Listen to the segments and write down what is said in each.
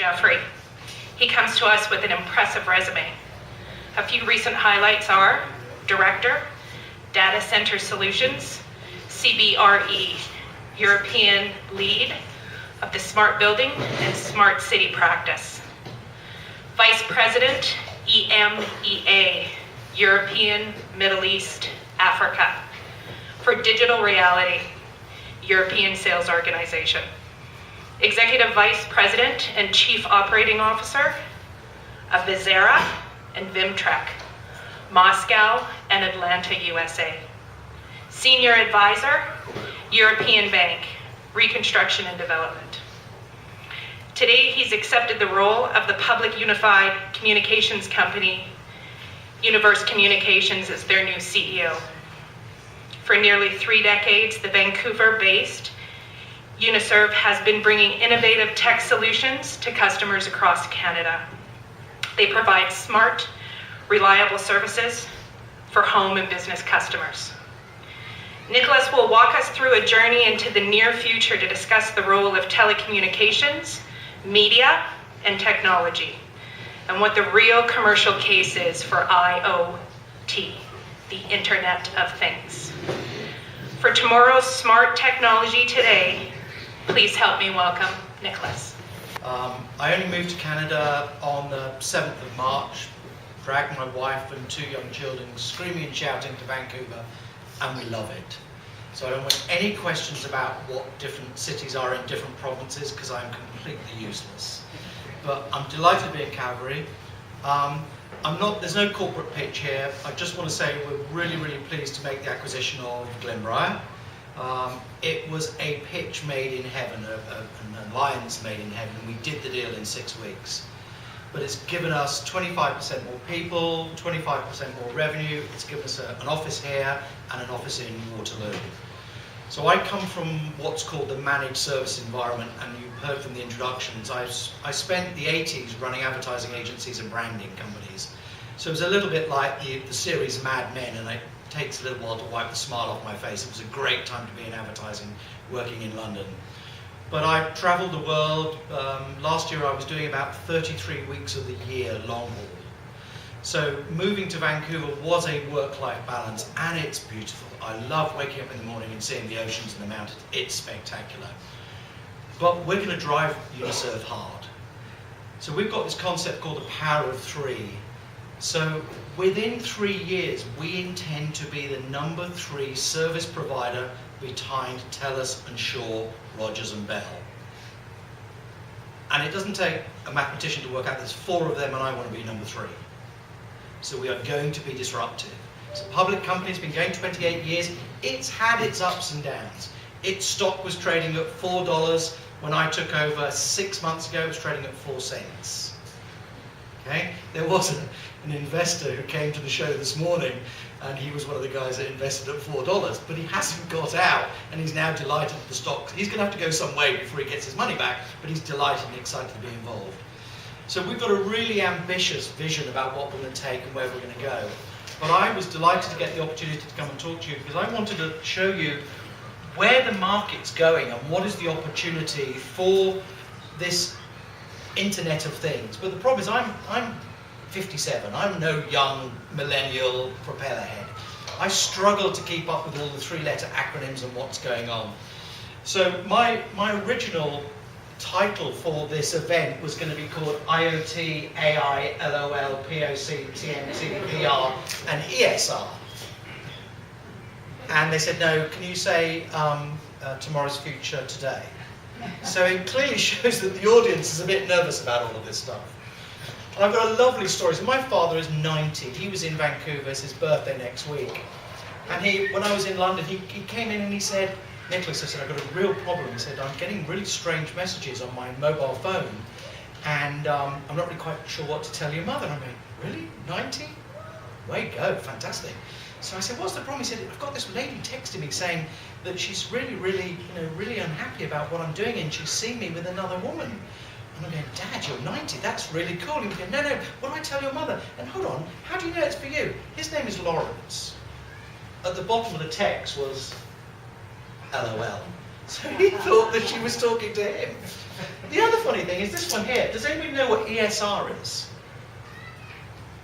Jeffery. He comes to us with an impressive resume. A few recent highlights are Director, Data Center Solutions, CBRE, European Lead of the Smart Building and Smart City Practice. Vice President, EMEA, European, Middle East, Africa, for Digital Reality, European Sales Organization. Executive Vice President and Chief Operating Officer of Vizera and Vimtrek, Moscow and Atlanta, USA. Senior Advisor, European Bank, Reconstruction and Development. Today, he's accepted the role of the public unified communications company, Universe Communications, as their new CEO. For nearly 3 decades, the Vancouver-based Uniserve has been bringing innovative tech solutions to customers across Canada. They provide smart, reliable services for home and business customers. Nicholas will walk us through a journey into the near future to discuss the role of telecommunications, media, and technology, and what the real commercial case is for IoT, the Internet of Things. For tomorrow's smart technology today, please help me welcome Nicholas. I only moved to Canada on the 7th of March, dragged my wife and 2 young children screaming and shouting to Vancouver, and we love it. So I don't want any questions about what different cities are in different provinces, because I'm completely useless. But I'm delighted to be in Calgary. There's no corporate pitch here. I just want to say we're really, really pleased to make the acquisition of Glenbriar. It was a pitch made in heaven, an alliance made in heaven, and we did the deal in 6 weeks. But it's given us 25% more people, 25% more revenue. It's given us an office here and an office in Waterloo. So I come from what's called the managed service environment, and you heard from the introductions. I spent the 80s running advertising agencies and branding companies. So it was a little bit like the series Mad Men, and it takes a little while to wipe the smile off my face. It was a great time to be in advertising, working in London. But I traveled the world. Last year I was doing about 33 weeks of the year long haul. So moving to Vancouver was a work-life balance, and it's beautiful. I love waking up in the morning and seeing the oceans and the mountains. It's spectacular. But we're going to drive Uniserve hard. So we've got this concept called the power of 3. So within 3 years, we intend to be the number 3 service provider behind TELUS and Shaw, Rogers and Bell. And it doesn't take a mathematician to work out there's 4 of them, and I want to be number 3. So we are going to be disruptive. It's a public company, it's been going 28 years. It's had its ups and downs. Its stock was trading at $4 when I took over 6 months ago. It was trading at 4 cents. Okay? There was an investor who came to the show this morning, and he was one of the guys that invested at $4, but he hasn't got out, and he's now delighted with the stock. He's going to have to go some way before he gets his money back, but he's delighted and excited to be involved. So we've got a really ambitious vision about what we're going to take and where we're going to go. But I was delighted to get the opportunity to come and talk to you, because I wanted to show you where the market's going and what is the opportunity for this Internet of Things. But the problem is I'm 57. I'm no young millennial propeller head. I struggle to keep up with all the 3-letter acronyms and what's going on. So my original title for this event was going to be called IoT, AI, LOL, POC, TNT, VR, and ESR. And they said, no, can you say tomorrow's future today? So it clearly shows that the audience is a bit nervous about all of this stuff. And I've got a lovely story. So my father is 90. He was in Vancouver. It's his birthday next week. And when I was in London, he came in and he said, Nicholas, I said, I've got a real problem. He said, I'm getting really strange messages on my mobile phone, and I'm not really quite sure what to tell your mother. And I went, really? 90? Way to go, fantastic. So I said, what's the problem? He said, I've got this lady texting me saying that she's really, really unhappy about what I'm doing, and she's seen me with another woman. And I'm going, Dad, you're 90, that's really cool. And he's going, no, what do I tell your mother? And hold on, how do you know it's for you? His name is Lawrence. At the bottom of the text was LOL. So he thought that she was talking to him. The other funny thing is this one here. Does anybody know what ESR is?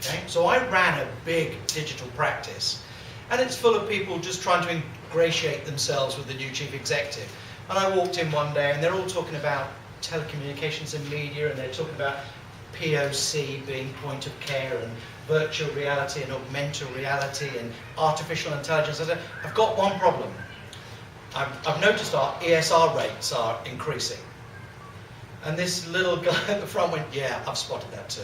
Okay, so I ran a big digital practice, and it's full of people just trying to ingratiate themselves with the new chief executive. And I walked in one day, and they're all talking about telecommunications and media, and they're talking about POC being point of care, and virtual reality and augmented reality and artificial intelligence. I said, I've got one problem. I've noticed our ESR rates are increasing. And this little guy at the front went, yeah, I've spotted that too.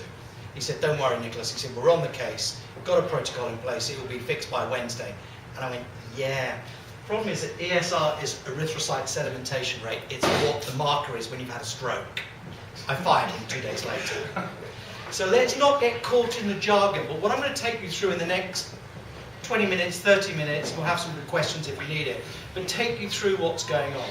He said, don't worry, Nicholas. He said, we're on the case. We've got a protocol in place. It will be fixed by Wednesday. And I went, yeah. The problem is that ESR is erythrocyte sedimentation rate. It's what the marker is when you've had a stroke. I fired him 2 days later. So let's not get caught in the jargon. But what I'm going to take you through in the next 20 minutes, 30 minutes, we'll have some good questions if you need it, but take you through what's going on.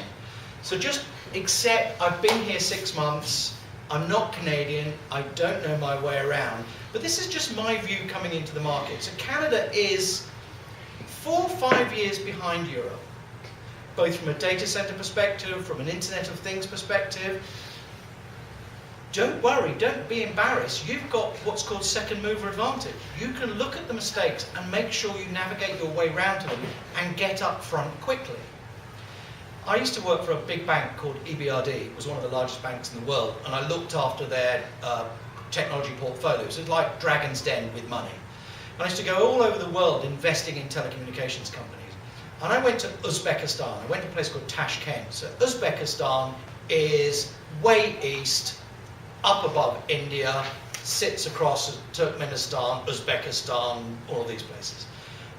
So just accept, I've been here 6 months, I'm not Canadian, I don't know my way around, but this is just my view coming into the market. So Canada is 4 or 5 years behind Europe, both from a data center perspective, from an Internet of Things perspective. Don't worry, don't be embarrassed. You've got what's called second mover advantage. You can look at the mistakes and make sure you navigate your way around to them and get up front quickly. I used to work for a big bank called EBRD. It was one of the largest banks in the world, and I looked after their technology portfolios. It's like Dragon's Den with money. And I used to go all over the world investing in telecommunications companies. And I went to Uzbekistan. I went to a place called Tashkent. So Uzbekistan is way east, up above India, sits across Turkmenistan, Uzbekistan, all these places.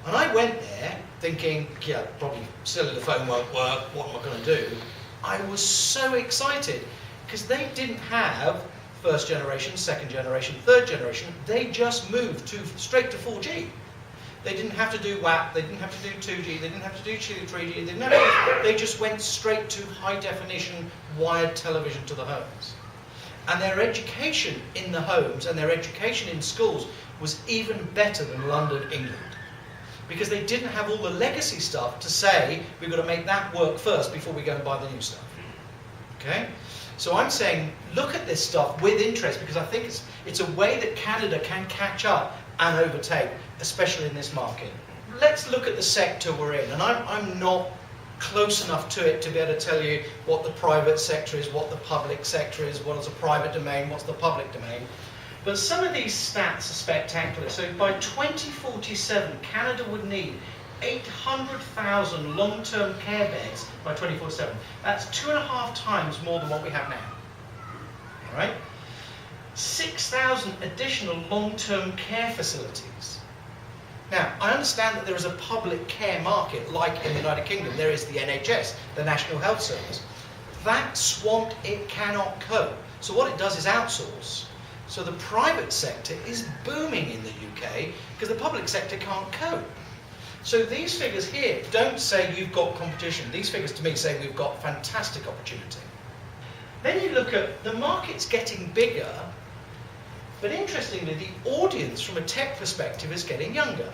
And I went there thinking, yeah, probably cellular phone won't work, what am I going to do? I was so excited because they didn't have first generation, second generation, third generation. They just moved straight to 4G. They didn't have to do WAP, they didn't have to do 2G, they didn't have to do 3G, they just went straight to high definition wired television to the homes. And their education in the homes and their education in schools was even better than London, England. Because they didn't have all the legacy stuff to say, we've got to make that work first before we go and buy the new stuff. Okay? So I'm saying, look at this stuff with interest, because I think it's a way that Canada can catch up and overtake, especially in this market. Let's look at the sector we're in. And I'm not close enough to it to be able to tell you what the private sector is, what the public sector is, what is a private domain, what's the public domain. But some of these stats are spectacular. So by 2047, Canada would need 800,000 long-term care beds by 2047. That's 2.5 times more than what we have now. All right? 6,000 additional long-term care facilities. Now, I understand that there is a public care market, like in the United Kingdom, there is the NHS, the National Health Service. That swamped, it cannot cope. So what it does is outsource. So the private sector is booming in the UK because the public sector can't cope. So these figures here don't say you've got competition. These figures to me say we've got fantastic opportunity. Then you look at the market's getting bigger, but interestingly, the audience from a tech perspective is getting younger.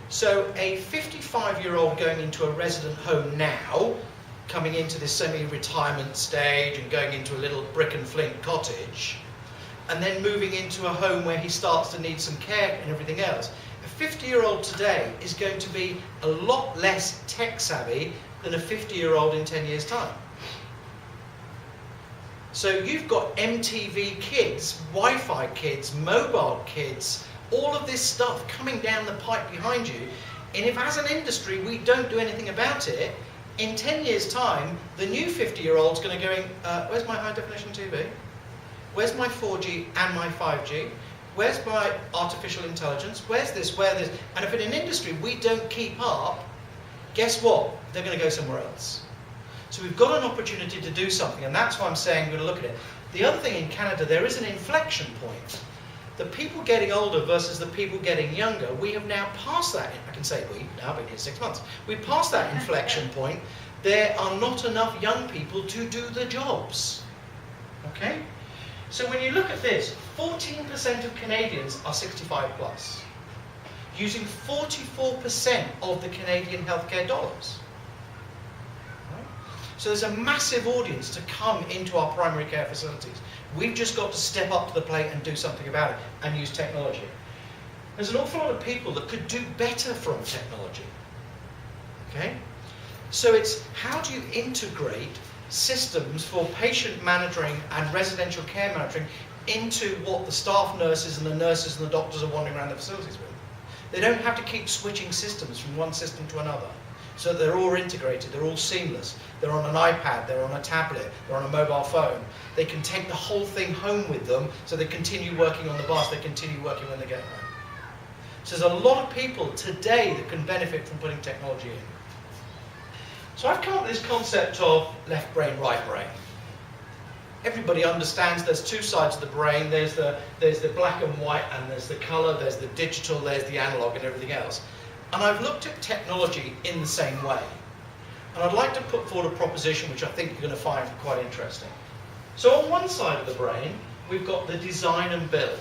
So a 55-year-old going into a resident home now, coming into this semi-retirement stage and going into a little brick and flint cottage, and then moving into a home where he starts to need some care and everything else. A 50-year-old today is going to be a lot less tech savvy than a 50-year-old in 10 years' time. So you've got MTV kids, Wi-Fi kids, mobile kids, all of this stuff coming down the pipe behind you. And if as an industry we don't do anything about it, in 10 years' time, the new 50-year-old's going to go, where's my high definition TV? Where's my 4G and my 5G? Where's my artificial intelligence? Where's this, where this? And if in an industry we don't keep up, guess what? They're going to go somewhere else. So we've got an opportunity to do something, and that's why I'm saying we're going to look at it. The other thing in Canada, there is an inflection point. The people getting older versus the people getting younger, we have now passed that. I can say we, now I've been here 6 months. We've passed that inflection point. There are not enough young people to do the jobs. Okay? So when you look at this, 14% of Canadians are 65 plus, using 44% of the Canadian healthcare dollars. Right? So there's a massive audience to come into our primary care facilities. We've just got to step up to the plate and do something about it and use technology. There's an awful lot of people that could do better from technology. Okay? So it's how do you integrate systems for patient monitoring and residential care monitoring into what the staff nurses and the nurses and the doctors are wandering around the facilities with. They don't have to keep switching systems from one system to another. So they're all integrated, they're all seamless. They're on an iPad, they're on a tablet, they're on a mobile phone. They can take the whole thing home with them, so they continue working on the bus, they continue working when they get home. So there's a lot of people today that can benefit from putting technology in. So I've come up with this concept of left brain, right brain. Everybody understands there's two sides of the brain. There's the black and white, and there's the color, there's the digital, there's the analog, and everything else. And I've looked at technology in the same way. And I'd like to put forward a proposition which I think you're going to find quite interesting. So on one side of the brain, we've got the design and build.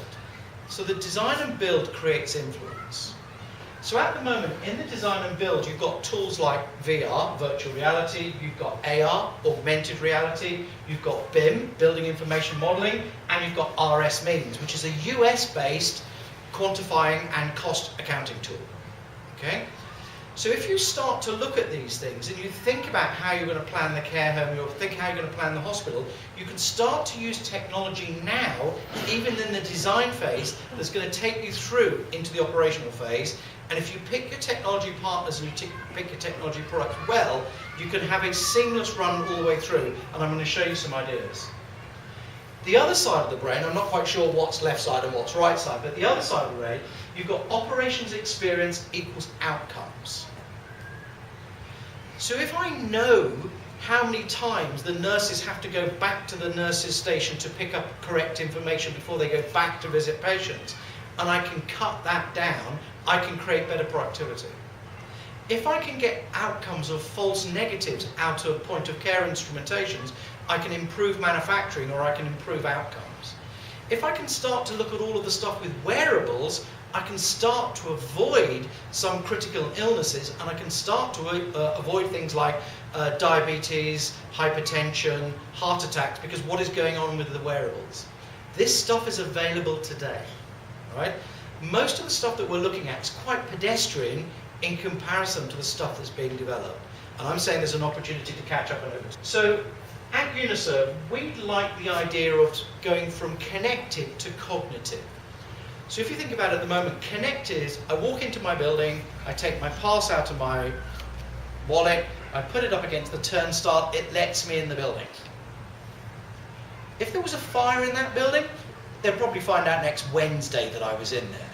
So the design and build creates influence. So at the moment, in the design and build, you've got tools like VR, virtual reality, you've got AR, augmented reality, you've got BIM, building information modeling, and you've got RS Means, which is a US-based quantifying and cost accounting tool. Okay? So if you start to look at these things and you think about how you're going to plan the care home, you think how you're going to plan the hospital, you can start to use technology now, even in the design phase, that's going to take you through into the operational phase. And if you pick your technology partners and you pick your technology products well, you can have a seamless run all the way through. And I'm going to show you some ideas. The other side of the brain, I'm not quite sure what's left side and what's right side, but the other side of the brain, you've got operations experience equals outcomes. So if I know how many times the nurses have to go back to the nurses' station to pick up correct information before they go back to visit patients, and I can cut that down, I can create better productivity. If I can get outcomes of false negatives out of point of care instrumentations, I can improve manufacturing or I can improve outcomes. If I can start to look at all of the stuff with wearables, I can start to avoid some critical illnesses, and I can start to avoid things like diabetes, hypertension, heart attacks, because what is going on with the wearables? This stuff is available today, right? Most of the stuff that we're looking at is quite pedestrian in comparison to the stuff that's being developed. And I'm saying there's an opportunity to catch up on it. So at Uniserve, we like the idea of going from connected to cognitive. So if you think about it at the moment, connect is, I walk into my building, I take my pass out of my wallet, I put it up against the turnstile, it lets me in the building. If there was a fire in that building, they'll probably find out next Wednesday that I was in there.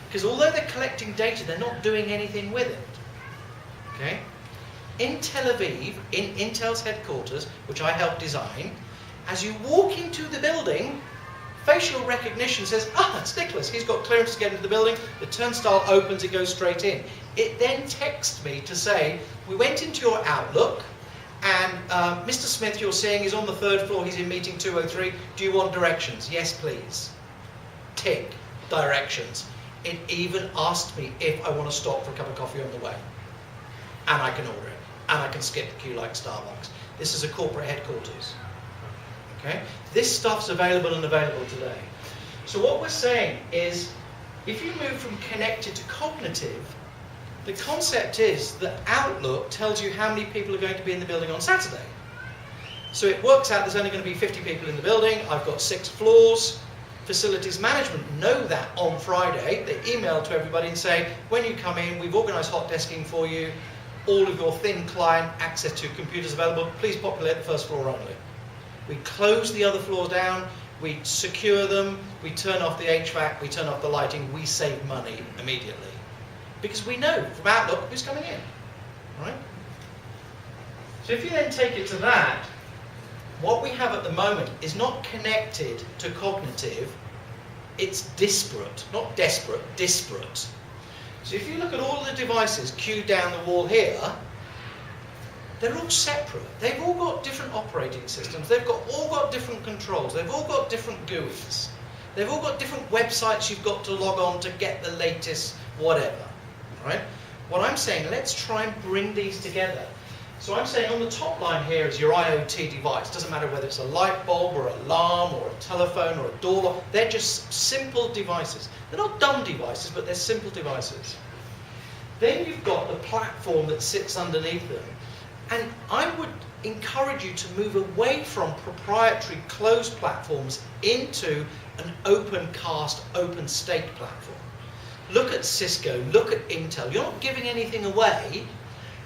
Because although they're collecting data, they're not doing anything with it. Okay? In Tel Aviv, in Intel's headquarters, which I helped design, as you walk into the building, facial recognition says, it's Nicholas, he's got clearance to get into the building, the turnstile opens, it goes straight in. It then texts me to say, we went into your Outlook, and Mr. Smith, you're seeing, is on the 3rd floor, he's in meeting 203, do you want directions? Yes, please. Tick, directions. It even asked me if I want to stop for a cup of coffee on the way. And I can order it. And I can skip the queue like Starbucks. This is a corporate headquarters. Okay? This stuff's available and available today. So what we're saying is, if you move from connected to cognitive, the concept is that Outlook tells you how many people are going to be in the building on Saturday. So it works out there's only going to be 50 people in the building, I've got 6 floors. Facilities management know that on Friday. They email to everybody and say, when you come in, we've organised hot desking for you, all of your thin client access to computers available, please populate the first floor only. We close the other floors down, we secure them, we turn off the HVAC, we turn off the lighting, we save money immediately. Because we know from Outlook who's coming in, right? So if you then take it to that, what we have at the moment is not connected to cognitive, it's disparate, not desperate, disparate. So if you look at all the devices queued down the wall here, they're all separate. They've all got different operating systems, they've all got different controls, they've all got different GUIs, they've all got different websites you've got to log on to get the latest whatever, right? What I'm saying, let's try and bring these together. So I'm saying on the top line here is your IoT device. Doesn't matter whether it's a light bulb or an alarm or a telephone or a door lock. They're just simple devices. They're not dumb devices, but they're simple devices. Then you've got the platform that sits underneath them. And I would encourage you to move away from proprietary closed platforms into an open cast, open state platform. Look at Cisco, look at Intel. You're not giving anything away,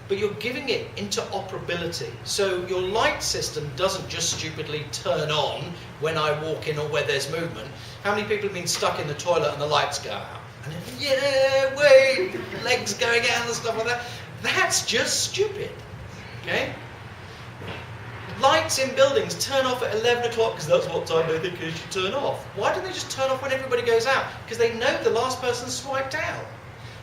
but you're giving it interoperability. So your light system doesn't just stupidly turn on when I walk in or where there's movement. How many people have been stuck in the toilet and the lights go out? And yeah, wait, legs going out and stuff like that. That's just stupid, okay? Lights in buildings turn off at 11 o'clock because that's what time they think they should turn off. Why don't they just turn off when everybody goes out? Because they know the last person swiped out.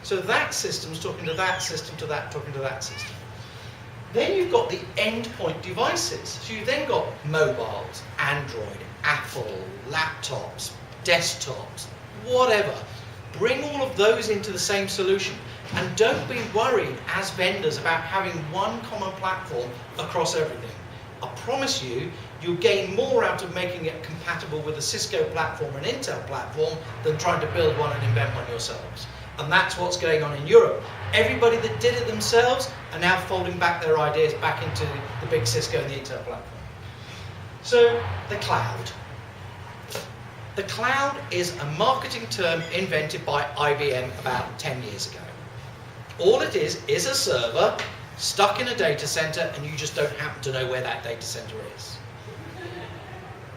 So that system's talking to that system, to that, talking to that system. Then you've got the endpoint devices. So you've then got mobiles, Android, Apple, laptops, desktops, whatever. Bring all of those into the same solution. And don't be worried as vendors about having one common platform across everything. I promise you, you'll gain more out of making it compatible with a Cisco platform or an Intel platform than trying to build one and invent one yourselves. And that's what's going on in Europe. Everybody that did it themselves are now folding back their ideas back into the big Cisco and the Intel platform. So, the cloud. The cloud is a marketing term invented by IBM about 10 years ago. All it is a server stuck in a data center, and you just don't happen to know where that data center is.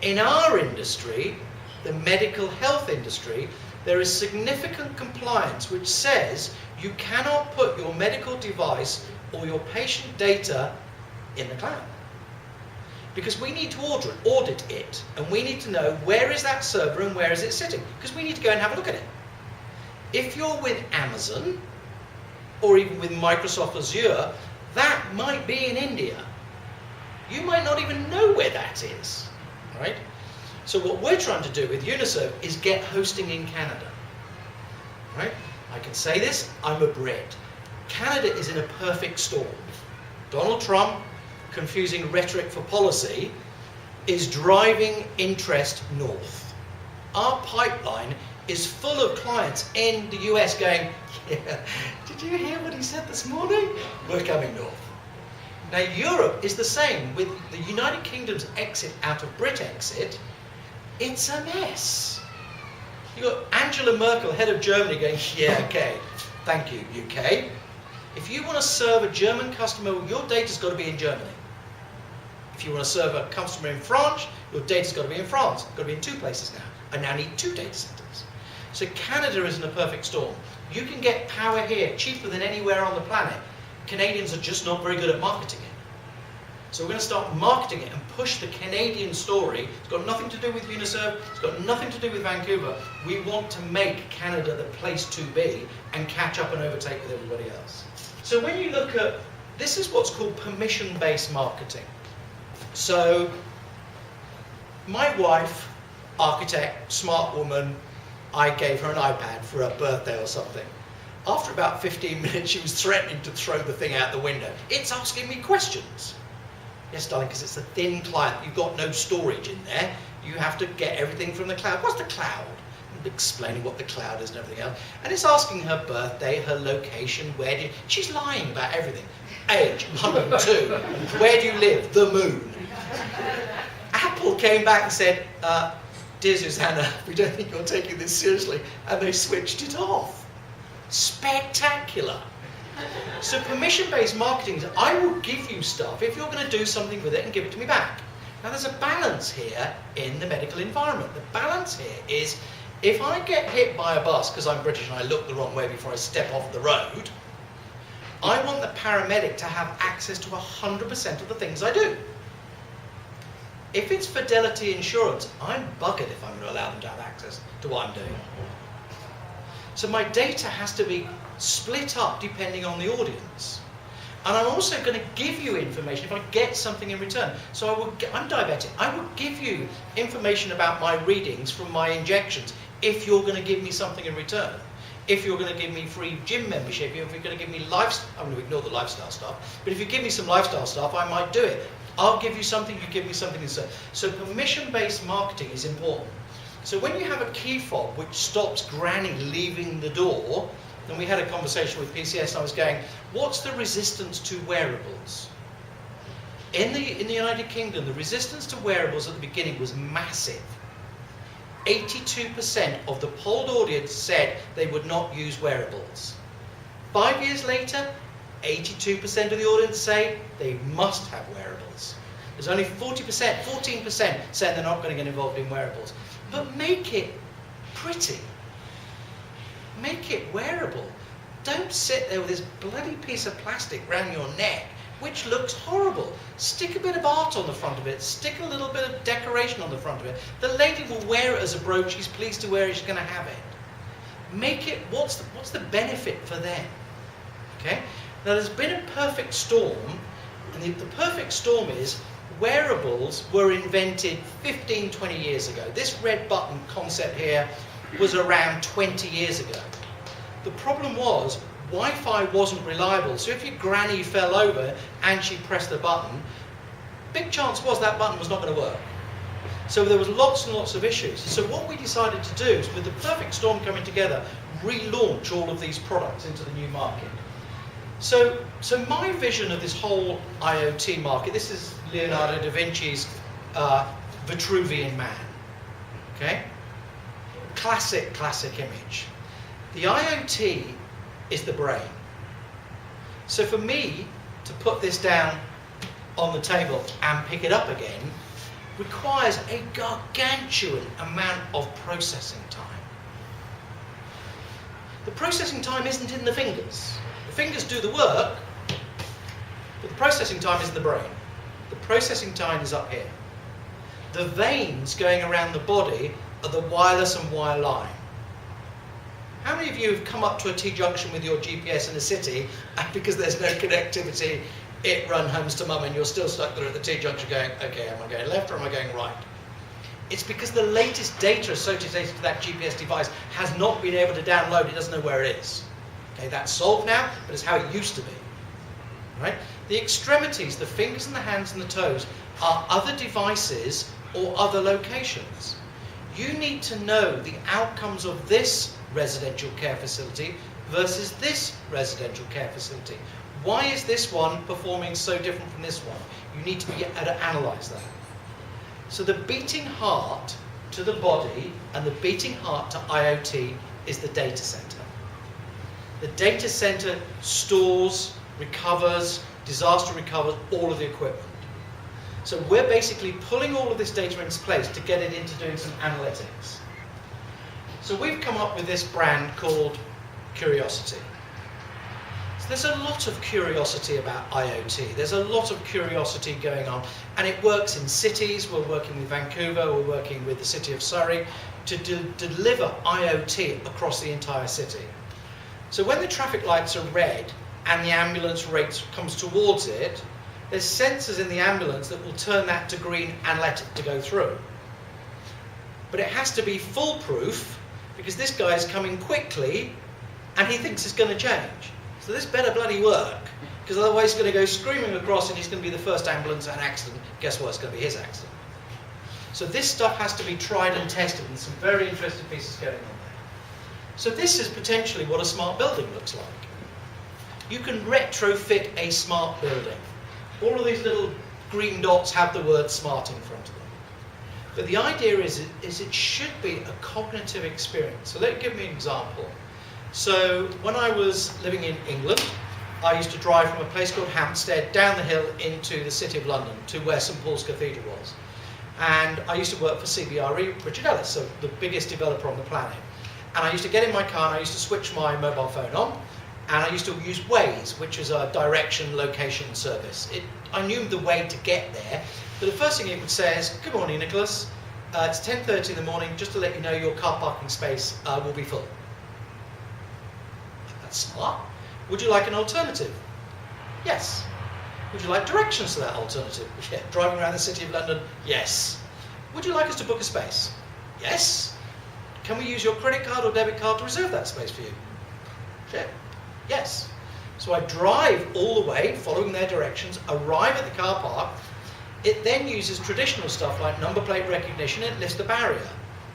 In our industry, the medical health industry, there is significant compliance which says you cannot put your medical device or your patient data in the cloud. Because we need to audit it, and we need to know where is that server and where is it sitting, because we need to go and have a look at it. If you're with Amazon, or even with Microsoft Azure, that might be in India. You might not even know where that is, right? So what we're trying to do with Uniserve is get hosting in Canada, right? I can say this, I'm a Brit. Canada is in a perfect storm. Donald Trump, confusing rhetoric for policy, is driving interest north. Our pipeline is full of clients in the US going, yeah, did you hear what he said this morning? We're coming north. Now Europe is the same. With the United Kingdom's exit out of Brexit, it's a mess. You've got Angela Merkel, head of Germany, going, yeah, okay, thank you, UK. If you want to serve a German customer, your data's got to be in Germany. If you want to serve a customer in France, your data's got to be in France. It's got to be in two places now. I now need 2 data centers. So Canada is in a perfect storm. You can get power here cheaper than anywhere on the planet. Canadians are just not very good at marketing it. So we're going to start marketing it and push the Canadian story. It's got nothing to do with Uniserve. It's got nothing to do with Vancouver. We want to make Canada the place to be and catch up and overtake with everybody else. So when you look at, this is what's called permission-based marketing. So my wife, architect, smart woman, I gave her an iPad for her birthday or something. After about 15 minutes, she was threatening to throw the thing out the window. It's asking me questions. Yes, darling, because it's a thin client. You've got no storage in there. You have to get everything from the cloud. What's the cloud? And explaining what the cloud is and everything else. And it's asking her birthday, her location, she's lying about everything. Age, 102. Where do you live? The moon. Apple came back and said, dear Susanna, we don't think you're taking this seriously. And they switched it off. Spectacular. So permission-based marketing is, I will give you stuff if you're going to do something with it and give it to me back. Now there's a balance here in the medical environment. The balance here is, if I get hit by a bus because I'm British and I look the wrong way before I step off the road, I want the paramedic to have access to 100% of the things I do. If it's Fidelity Insurance, I'm buggered if I'm going to allow them to have access to what I'm doing. So my data has to be split up depending on the audience. And I'm also going to give you information if I get something in return. So I'm diabetic. I will give you information about my readings from my injections if you're going to give me something in return. if you're going to give me free gym membership, if you're going to give me lifestyle, I'm going to ignore the lifestyle stuff, but if you give me some lifestyle stuff, I might do it. I'll give you something, you give me something instead. So permission-based marketing is important. So when you have a key fob which stops granny leaving the door, and we had a conversation with PCS and I was going, what's the resistance to wearables? In the United Kingdom, the resistance to wearables at the beginning was massive. 82% of the polled audience said they would not use wearables. 5 years later, 82% of the audience say they must have wearables. There's only 14% saying they're not going to get involved in wearables. But make it pretty. Make it wearable. Don't sit there with this bloody piece of plastic around your neck, which looks horrible. Stick a bit of art on the front of it. Stick a little bit of decoration on the front of it. The lady will wear it as a brooch. She's pleased to wear it. She's going to have it. Make it, what's the benefit for them? Okay? Now there's been a perfect storm, and the perfect storm is wearables were invented 15, 20 years ago. This red button concept here was around 20 years ago. The problem was Wi-Fi wasn't reliable, so if your granny fell over and she pressed the button, big chance was that button was not going to work. So there was lots and lots of issues. So what we decided to do is, with the perfect storm coming together, relaunch all of these products into the new market. So my vision of this whole IoT market, this is Leonardo da Vinci's Vitruvian Man. Okay? Classic image. The IoT is the brain. So for me to put this down on the table and pick it up again requires a gargantuan amount of processing time. The processing time isn't in the fingers. The fingers do the work, but the processing time is in the brain. The processing time is up here. The veins going around the body are the wireless and wireline. How many of you have come up to a T-junction with your GPS in a city, and because there's no connectivity, it run homes to mum and you're still stuck there at the T-junction going, okay, am I going left or am I going right? It's because the latest data associated to that GPS device has not been able to download, it doesn't know where it is. Okay, that's solved now, but it's how it used to be. Right? The extremities, the fingers and the hands and the toes, are other devices or other locations. You need to know the outcomes of this residential care facility versus this residential care facility. Why is this one performing so different from this one? You need to be able to analyze that. So the beating heart to the body and the beating heart to IoT is the data center. The data center stores, recovers, disaster recovers all of the equipment. So we're basically pulling all of this data into place to get it into doing some analytics. So we've come up with this brand called Curiosity. So there's a lot of curiosity about IoT. There's a lot of curiosity going on, and it works in cities. We're working with Vancouver, we're working with the city of Surrey to deliver IoT across the entire city. So when the traffic lights are red and the ambulance rate comes towards it, there's sensors in the ambulance that will turn that to green and let it to go through. But it has to be foolproof, because this guy's coming quickly and he thinks it's going to change. So this better bloody work, because otherwise he's going to go screaming across and he's going to be the first ambulance at an accident. Guess what? It's going to be his accident. So this stuff has to be tried and tested, and some very interesting pieces going on there. So this is potentially what a smart building looks like. You can retrofit a smart building. All of these little green dots have the word smart in front of them. But the idea is it should be a cognitive experience. So let me give me an example. So when I was living in England, I used to drive from a place called Hampstead down the hill into the City of London to where St Paul's Cathedral was. And I used to work for CBRE, Richard Ellis, so the biggest developer on the planet. And I used to get in my car and I used to switch my mobile phone on, and I used to use Waze, which is a direction location service. I knew the way to get there, but the first thing it would say is, "Good morning, Nicholas. It's 10:30 in the morning. Just to let you know, your car parking space will be full." That's smart. Would you like an alternative? Yes. Would you like directions to that alternative? Yeah. Driving around the City of London? Yes. Would you like us to book a space? Yes. Can we use your credit card or debit card to reserve that space for you? Shit. Yes. So I drive all the way, following their directions, arrive at the car park. It then uses traditional stuff like number plate recognition. It lifts the barrier.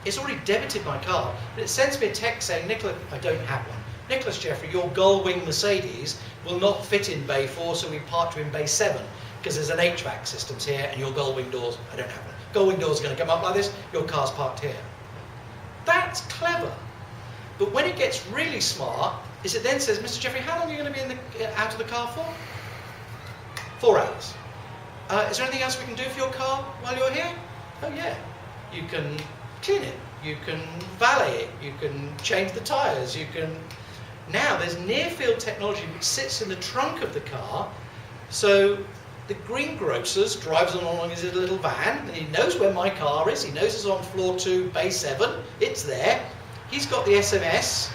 It's already debited my card, but it sends me a text saying, Nicholas, I don't have one. Nicholas Jeffery, your gull-wing Mercedes will not fit in bay 4, so we parked you in bay 7, because there's an HVAC systems here, and your gull-wing doors, I don't have one. Gull-wing doors are going to come up like this, your car's parked here. That's clever. But when it gets really smart, is it then says, Mr. Jeffery, how long are you going to be out of the car for? 4 hours. Is there anything else we can do for your car while you're here? Oh yeah. You can clean it, you can valet it, you can change the tyres, you can... Now there's near-field technology which sits in the trunk of the car, so the greengrocer's drives along his little van, and he knows where my car is, he knows it's on floor 2, bay 7, it's there, he's got the SMS,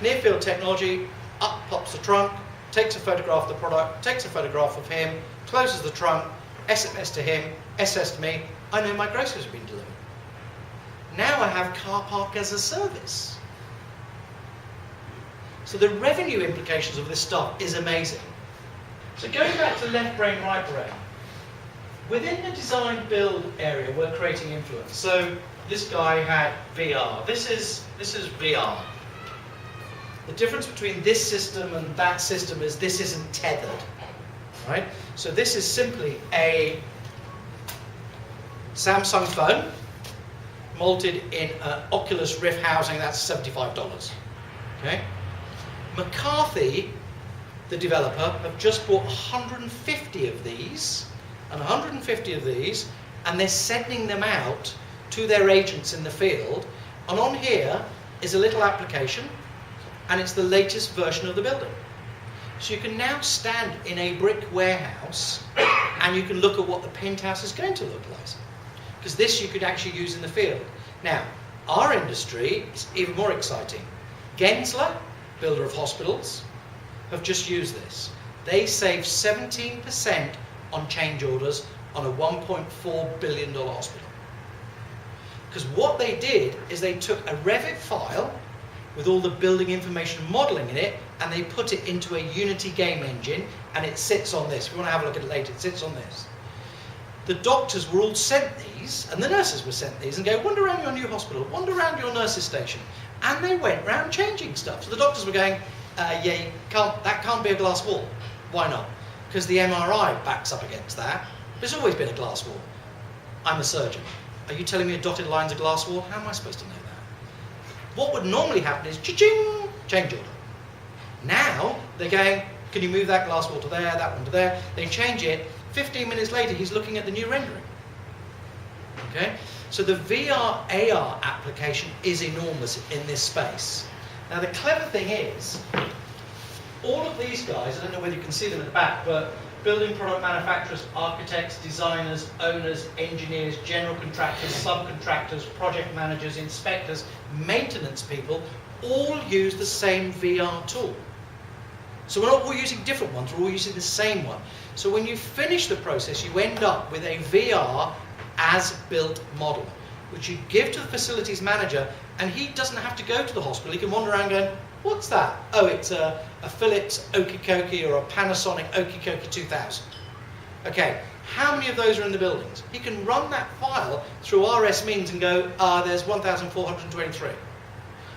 near-field technology, up pops the trunk, takes a photograph of the product, takes a photograph of him, closes the trunk, SMS to him, SS to me, I know my groceries have been delivered. Now I have car park as a service. So the revenue implications of this stuff is amazing. So going back to left brain, right brain, within the design build area, we're creating influence. So this guy had VR. This is VR. The difference between this system and that system is this isn't tethered, right? So this is simply a Samsung phone mounted in an Oculus Rift housing. That's $75. Okay. McCarthy, the developer, have just bought 150 of these, and 150 of these, and they're sending them out to their agents in the field. And on here is a little application, and it's the latest version of the building. So you can now stand in a brick warehouse, and you can look at what the penthouse is going to look like. Because this you could actually use in the field. Now, our industry is even more exciting. Gensler, builder of hospitals, have just used this. They saved 17% on change orders on a $1.4 billion hospital. Because what they did is they took a Revit file with all the building information modeling in it, and they put it into a Unity game engine, and it sits on this. If you want to have a look at it later, it sits on this. The doctors were all sent these, and the nurses were sent these, and go, wander around your new hospital, wander around your nurses' station. And they went round changing stuff. So the doctors were going, yeah, that can't be a glass wall. Why not? Because the MRI backs up against that. There's always been a glass wall. I'm a surgeon. Are you telling me a dotted line's a glass wall? How am I supposed to know that? What would normally happen is, cha-ching, change order. Now, they're going, can you move that glass wall to there, that one to there? They change it. 15 minutes later, he's looking at the new rendering. Okay? So the VR AR application is enormous in this space. Now the clever thing is, all of these guys, I don't know whether you can see them at the back, but building product manufacturers, architects, designers, owners, engineers, general contractors, subcontractors, project managers, inspectors, maintenance people, all use the same VR tool. So we're not all using different ones, we're all using the same one. So when you finish the process, you end up with a VR as-built model, which you give to the facilities manager, and he doesn't have to go to the hospital. He can wander around going, what's that? Oh, it's a Philips Okikoki or a Panasonic Okikoki 2000. Okay, how many of those are in the buildings? He can run that file through RS means and go, there's 1,423.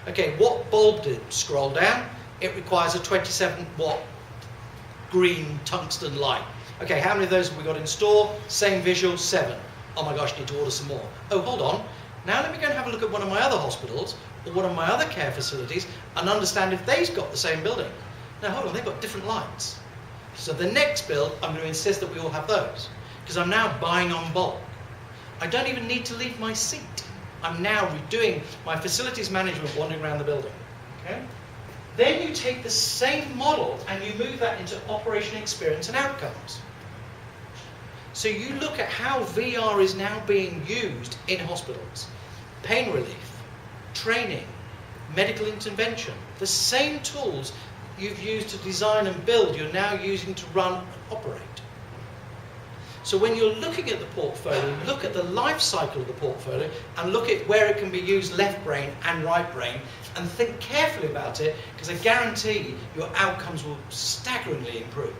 Okay, what bulb did it scroll down? It requires a 27-watt green tungsten light. Okay, how many of those have we got in store? Same visual, 7. Oh my gosh, need to order some more. Oh, hold on. Now let me go and have a look at one of my other hospitals or one of my other care facilities and understand if they've got the same building. Now hold on, they've got different lights. So the next build, I'm going to insist that we all have those, because I'm now buying on bulk. I don't even need to leave my seat. I'm now redoing my facilities management wandering around the building. Okay? Then you take the same model and you move that into operation experience and outcomes. So you look at how VR is now being used in hospitals. Pain relief, training, medical intervention. The same tools you've used to design and build, you're now using to run and operate. So when you're looking at the portfolio, look at the life cycle of the portfolio and look at where it can be used left brain and right brain and think carefully about it, because I guarantee your outcomes will staggeringly improve.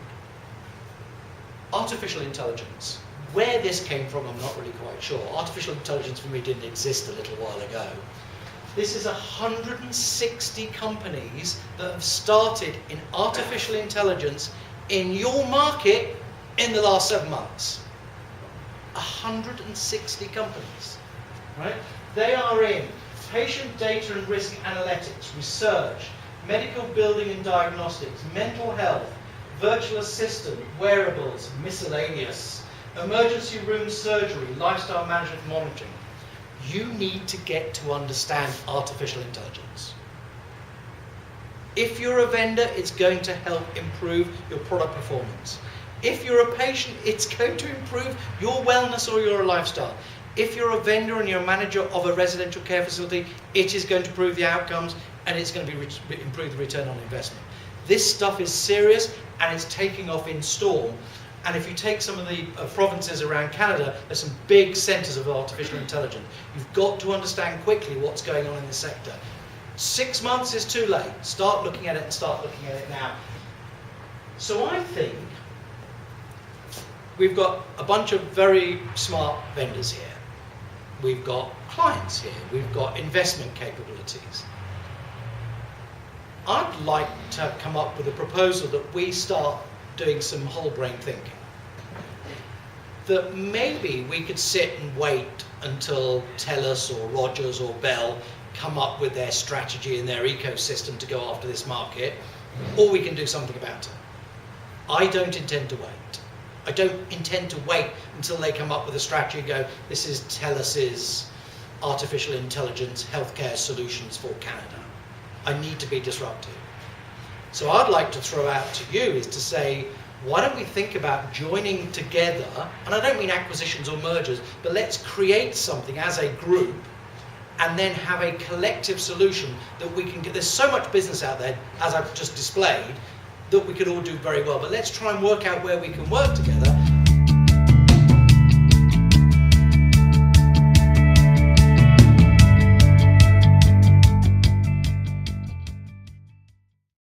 Artificial intelligence. Where this came from, I'm not really quite sure. Artificial intelligence for me didn't exist a little while ago. This is 160 companies that have started in artificial intelligence in your market in the last 7 months. 160 companies, right? They are in patient data and risk analytics, research, medical building and diagnostics, mental health, virtual assistant, wearables, miscellaneous, emergency room surgery, lifestyle management monitoring. You need to get to understand artificial intelligence. If you're a vendor, it's going to help improve your product performance. If you're a patient, it's going to improve your wellness or your lifestyle. If you're a vendor and you're a manager of a residential care facility, it is going to improve the outcomes and it's going to improve the return on investment. This stuff is serious and it's taking off in storm. And if you take some of the provinces around Canada, there's some big centres of artificial intelligence. You've got to understand quickly what's going on in the sector. 6 months is too late. Start looking at it and start looking at it now. So I think we've got a bunch of very smart vendors here. We've got clients here. We've got investment capabilities. I'd like to come up with a proposal that we start doing some whole brain thinking. That maybe we could sit and wait until TELUS or Rogers or Bell come up with their strategy and their ecosystem to go after this market, or we can do something about it. I don't intend to wait. I don't intend to wait until they come up with a strategy and go, this is TELUS's artificial intelligence healthcare solutions for Canada. I need to be disruptive. So I'd like to throw out to you is to say, why don't we think about joining together, and I don't mean acquisitions or mergers, but let's create something as a group and then have a collective solution that we can get. There's so much business out there, as I've just displayed, that we could all do very well. But let's try and work out where we can work together